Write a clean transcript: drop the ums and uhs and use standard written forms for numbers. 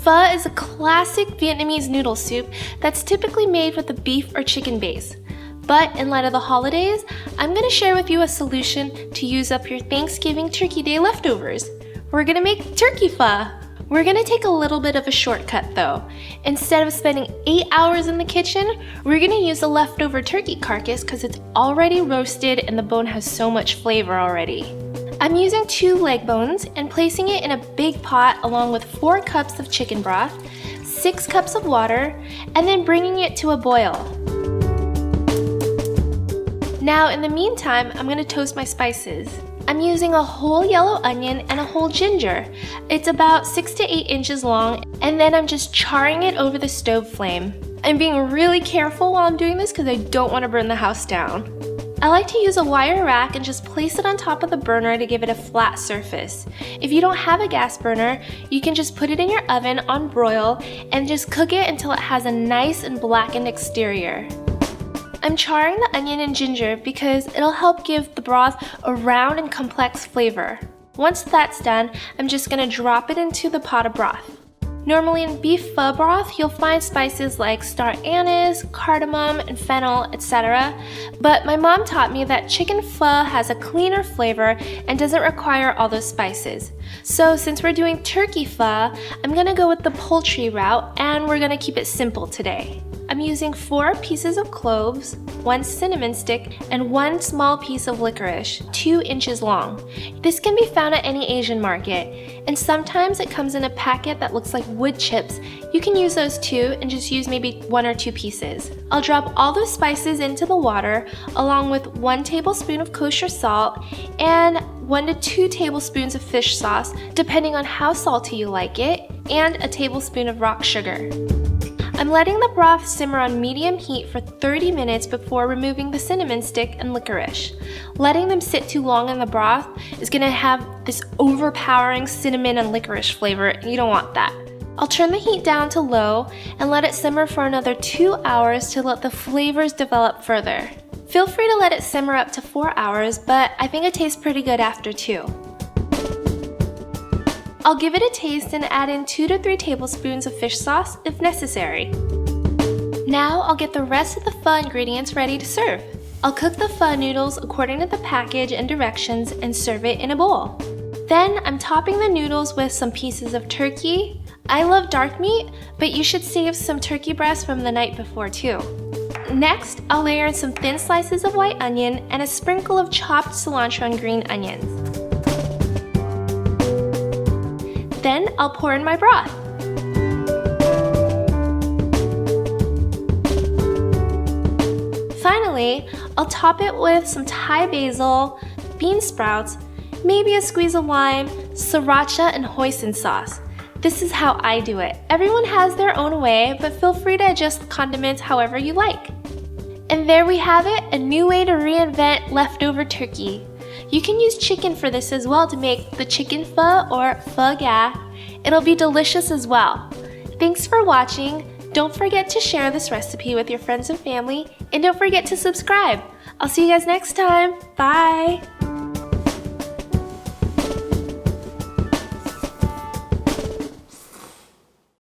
Pho is a classic Vietnamese noodle soup that's typically made with a beef or chicken base. But in light of the holidays, I'm going to share with you a solution to use up your Thanksgiving Turkey Day leftovers. We're going to make turkey pho. We're going to take a little bit of a shortcut though. Instead of spending 8 hours in the kitchen, we're going to use a leftover turkey carcass because it's already roasted and the bone has so much flavor already. I'm using 2 leg bones and placing it in a big pot along with 4 cups of chicken broth, 6 cups of water, and then bringing it to a boil. Now in the meantime, I'm going to toast my spices. I'm using a whole yellow onion and a whole ginger. It's about 6 to 8 inches long, and then I'm just charring it over the stove flame. I'm being really careful while I'm doing this because I don't want to burn the house down. I like to use a wire rack and just place it on top of the burner to give it a flat surface. If you don't have a gas burner, you can just put it in your oven on broil and just cook it until it has a nice and blackened exterior. I'm charring the onion and ginger because it'll help give the broth a round and complex flavor. Once that's done, I'm just going to drop it into the pot of broth. Normally in beef pho broth, you'll find spices like star anise, cardamom, and fennel, etc. But my mom taught me that chicken pho has a cleaner flavor and doesn't require all those spices. So since we're doing turkey pho, I'm going to go with the poultry route and we're going to keep it simple today. I'm using 4 pieces of cloves, 1 cinnamon stick, and 1 small piece of licorice, 2 inches long. This can be found at any Asian market, and sometimes it comes in a packet that looks like wood chips. You can use those too and just use maybe 1 or 2 pieces. I'll drop all those spices into the water along with 1 tablespoon of kosher salt and 1 to 2 tablespoons of fish sauce, depending on how salty you like it, and a tablespoon of rock sugar. I'm letting the broth simmer on medium heat for 30 minutes before removing the cinnamon stick and licorice. Letting them sit too long in the broth is going to have this overpowering cinnamon and licorice flavor, and you don't want that. I'll turn the heat down to low and let it simmer for another 2 hours to let the flavors develop further. Feel free to let it simmer up to 4 hours, but I think it tastes pretty good after 2. I'll give it a taste and add in 2 to 3 tablespoons of fish sauce if necessary. Now I'll get the rest of the pho ingredients ready to serve. I'll cook the pho noodles according to the package and directions and serve it in a bowl. Then I'm topping the noodles with some pieces of turkey. I love dark meat, but you should save some turkey breast from the night before too. Next, I'll layer in some thin slices of white onion and a sprinkle of chopped cilantro and green onions. Then I'll pour in my broth. Finally, I'll top it with some Thai basil, bean sprouts, maybe a squeeze of lime, Sriracha, and Hoisin Sauce. This is how I do it. Everyone has their own way, but feel free to adjust the condiments however you like. And there we have it, a new way to reinvent leftover turkey. You can use chicken for this as well to make the chicken pho or pho ga. It'll be delicious as well. Thanks for watching. Don't forget to share this recipe with your friends and family, and don't forget to subscribe. I'll see you guys next time. Bye!